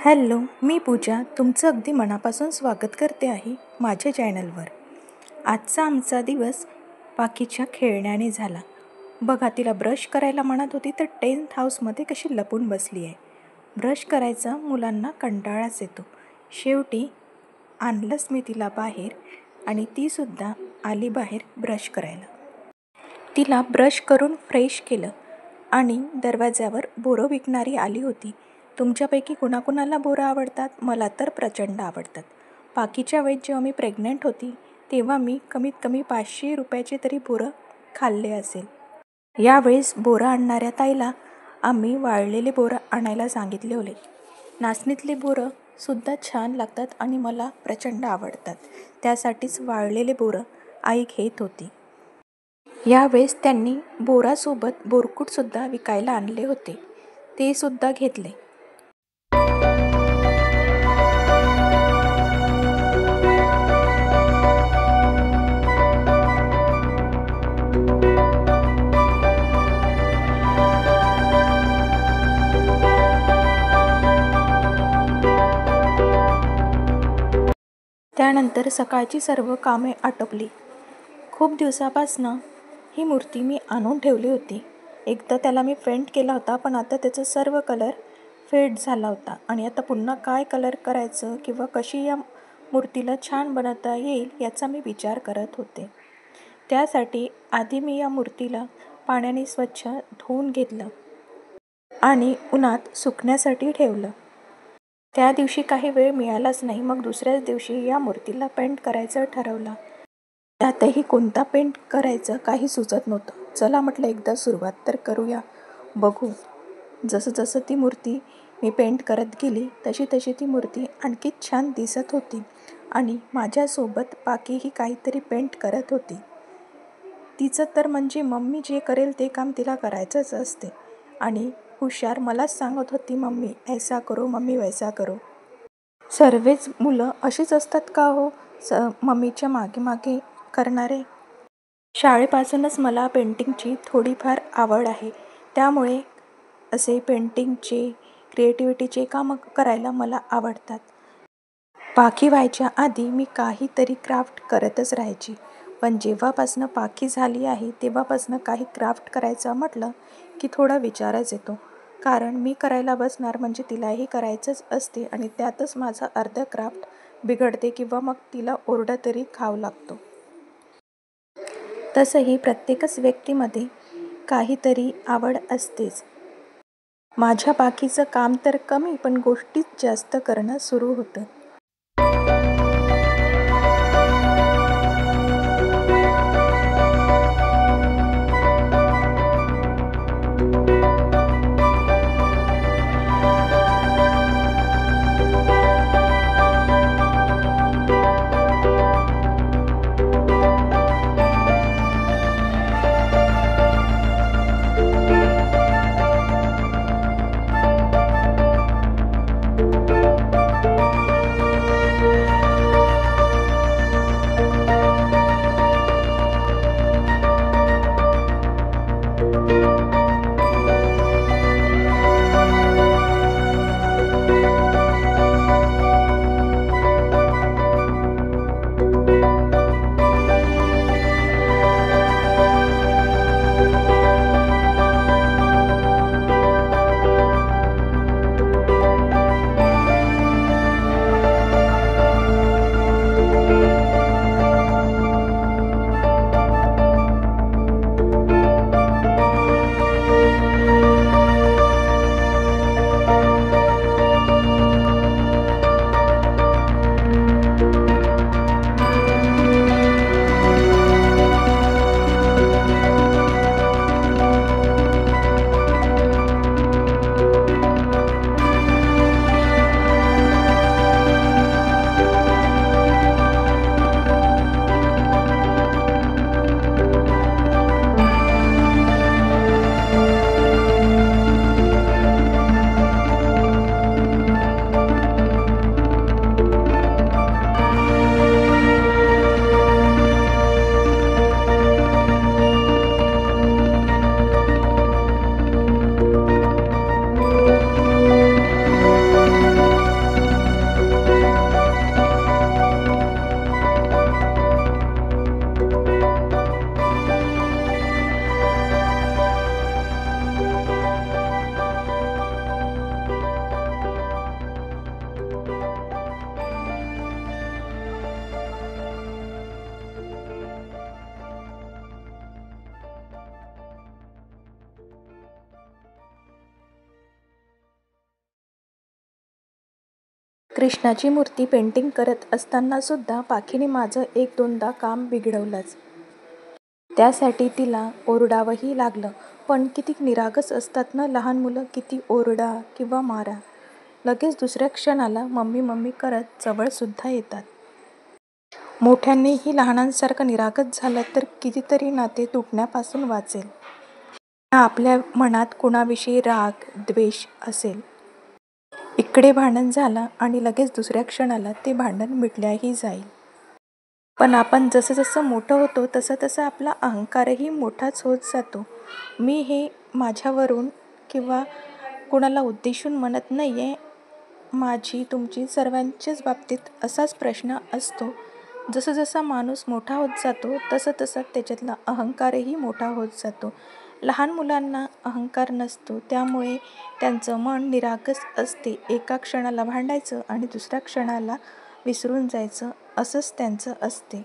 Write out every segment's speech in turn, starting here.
Hello, मी पूजा तुमचं अगदी मनापासून स्वागत करते आहे माझ्या चॅनलवर. आजचा आमचा दिवस पाकीच्या खेळण्याने झाला. बघा, तिला ब्रश करायला म्हणत होती तर टेन्थ हाऊसमध्ये कशी लपून बसली आहे. ब्रश करायचा मुलांना कंटाळाच येतो. शेवटी आणलंच मी तिला बाहेर आणि तीसुद्धा आली बाहेर ब्रश करायला. तिला ब्रश करून फ्रेश केलं आणि दरवाज्यावर बोरं विकणारी आली होती. तुमच्यापैकी कुणाकुणाला बोरं आवडतात? मला तर प्रचंड आवडतात. पाकीच्या वेळेस जेव्हा मी प्रेग्नंट होती तेव्हा मी कमीत कमी 500 रुपयाचे तरी बोरं खाल्ले असेल. यावेळेस बोरं आणणाऱ्या ताईला आम्ही वाळलेले बोरं आणायला सांगितले होते. नाचणीतले बोरं सुद्धा छान लागतात आणि मला प्रचंड आवडतात. त्यासाठीच वाळलेले बोरं आई घेत होती. यावेळेस त्यांनी बोरासोबत बोरकूटसुद्धा विकायला आणले होते, ते सुद्धा घेतले. त्यानंतर सकाळची सर्व कामे आटोपली. खूप दिवसापासून ही मूर्ती मी आणून ठेवली होती. एकदा त्याला मी पेंट केला होता, पण आता त्याचा सर्व कलर फेड झाला होता आणि आता पुन्हा काय कलर करायचं किंवा कशी या मूर्तीला छान बनवता येईल याचा मी विचार करत होते. त्यासाठी आधी मी या मूर्तीला पाण्याने स्वच्छ धुवून घेतलं आणि उन्हात सुकण्यासाठी ठेवलं. त्या दिवशी काही वेळ मिळालाच नाही. मग दुसऱ्याच दिवशी या मूर्तीला पेंट करायचं ठरवलं. त्यातही कोणता पेंट करायचं काही सुचत नव्हतं. चला म्हटलं, एकदा सुरुवात तर करूया, बघू. जसं जसं ती मूर्ती मी पेंट करत गेली तशी तशी ती मूर्ती आणखी छान दिसत होती आणि माझ्यासोबत पाकीही काहीतरी पेंट करत होती. तिचं तर म्हणजे मम्मी जे करेल ते काम तिला करायचंच असते आणि हुशार मलाच सांगत होती, मम्मी ऐसा करो, मम्मी वैसा करो. सर्वच मुलं अशीच असतात का हो, मम्मीच्या मागे मागे करणारे? शाळेपासूनच मला पेंटिंगची थोडीफार आवड आहे. त्यामुळे असे पेंटिंगचे, क्रिएटिव्हिटीचे कामं करायला मला आवडतात. पाकी व्हायच्या आधी मी काहीतरी क्राफ्ट करतच राहायची. पण जेव्हापासनं पाकी झाली आहे तेव्हापासनं काही क्राफ्ट करायचं म्हटलं की थोडा विचारच येतो. कारण मी करायला बसणार म्हणजे तिलाही करायचंच असते आणि त्यातच माझा अर्ध क्राफ्ट बिघडते किंवा मग तिला ओरडा तरी खावं लागतो. तसंही प्रत्येकच व्यक्तीमध्ये काहीतरी आवड असतेच. माझ्या पाकीचं काम तर कमी, पण गोष्टीच जास्त करणं सुरू होतं. कृष्णाची मूर्ती पेंटिंग करत असतानासुद्धा पाखीने माझं 1-2दा काम बिघडवलंच. त्यासाठी तिला ओरडावंही लागलं. पण किती निरागस असतात ना लहान मुलं, किती ओरडा किंवा मारा, लगेच दुसऱ्या क्षणाला मम्मी मम्मी करत जवळसुद्धा येतात. मोठ्यांनीही लहानांसारखं निरागस झालं तर कितीतरी नाते तुटण्यापासून वाचेल. ना आपल्या मनात कुणाविषयी राग, द्वेष असेल. इकडे भांडण झालं आणि लगेच दुसऱ्या क्षणाला ते भांडण मिटल्याही जाईल. पण आपण जसं जसं मोठं होतो तसं तसं आपला अहंकारही मोठाच होत जातो. मी हे माझ्यावरून किंवा कुणाला उद्देशून म्हणत नाही आहे. माझी तुमची सर्वांच्याच बाबतीत असाच प्रश्न असतो. जसं जसा माणूस मोठा होत जातो तसं तसं त्याच्यातला अहंकारही मोठा होत जातो. लहान मुलांना अहंकार नसतो, त्यामुळे त्यांचं मन निरागस असते. एका क्षणाला भांडायचं आणि दुसऱ्या क्षणाला विसरून जायचं, असंच त्यांचं असते.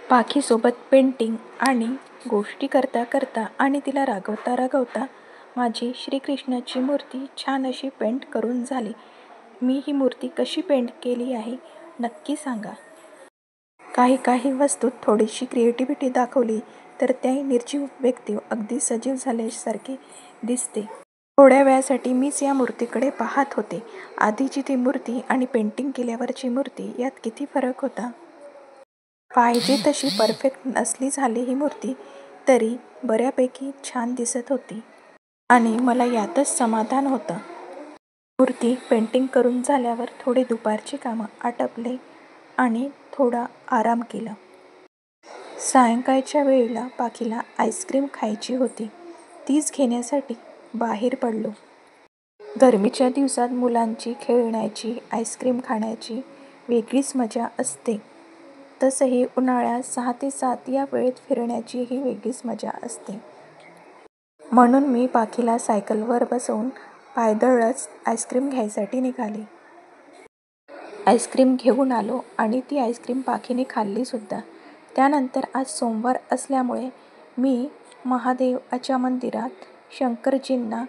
पाखीसोबत पेंटिंग आणि गोष्टी करता करता आणि तिला रागवता रागवता माझी श्रीकृष्णाची मूर्ती छान अशी पेंट करून झाली. मी ही मूर्ती कशी पेंट केली आहे नक्की सांगा. काही वस्तूत थोडीशी क्रिएटिव्हिटी दाखवली तर त्या निर्जीव व्यक्ती अगदी सजीव झाल्यासारखी दिसते. थोड्या वेळासाठी मीच या मूर्तीकडे पाहत होते. आधीची ती मूर्ती आणि पेंटिंग केल्यावरची मूर्ती यात किती फरक होता. पाहिजे तशी परफेक्ट नसली झाली ही मूर्ती, तरी बऱ्यापैकी छान दिसत होती आणि मला यातच समाधान होतं. मूर्ती पेंटिंग करून झाल्यावर थोडे दुपारची कामं आटपले आणि थोडा आराम केला. सायंकाळच्या वेळेला पाखीला आईस्क्रीम खायची होती. तीच घेण्यासाठी बाहेर पडलो. गरमीच्या दिवसात मुलांची खेळण्याची, आईस्क्रीम खाण्याची वेगळीच मजा असते. तसंही उन्हाळ्यात 6 ते 7 या वेळेत फिरण्याचीही वेगळीच मजा असते. म्हणून मी पाखीला सायकलवर बसवून पायदळच आईस्क्रीम घ्यायसाठी निघाले. आईस्क्रीम घेऊन आलो आणि ती आईस्क्रीम पाखीने खाल्लीसुद्धा. त्यानंतर आज सोमवार असल्यामुळे मी महादेवाच्या मंदिरात शंकरजींना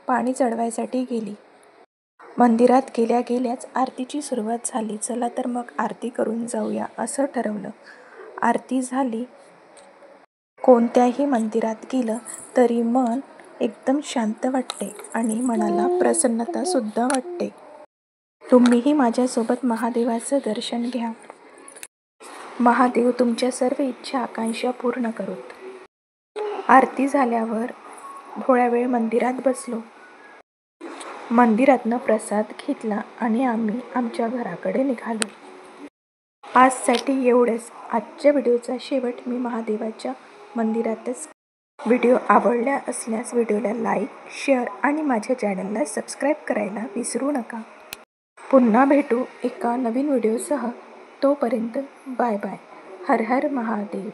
पाणी चढवायसाठी गेली. मंदिरात गेल्या गेल्याच आरतीची सुरुवात झाली. चला तर मग आरती करून जाऊया असं ठरवलं. आरती झाली. कोणत्याही मंदिरात गेलं तरी मन एकदम शांत वाटते आणि मनाला प्रसन्नतासुद्धा वाटते. तुम्हीही माझ्यासोबत महादेवाचं दर्शन घ्या. महादेव तुमच्या सर्व इच्छा आकांक्षा पूर्ण करोत. आरती झाल्यावर थोड्या वेळ मंदिरात बसलो. मंदिरातनं प्रसाद घेतला आणि आम्ही आमच्या घराकडे निघालो. आजसाठी एवढंच. आजच्या व्हिडिओचा शेवट मी महादेवाच्या मंदिरातच. व्हिडिओ आवडला असल्यास व्हिडिओला लाईक, शेअर आणि माझ्या चॅनलला सबस्क्राईब करायला विसरू नका. पुन्हा भेटू एका नवीन व्हिडिओसह. तोपर्यंत बाय बाय. हर हर महादेव.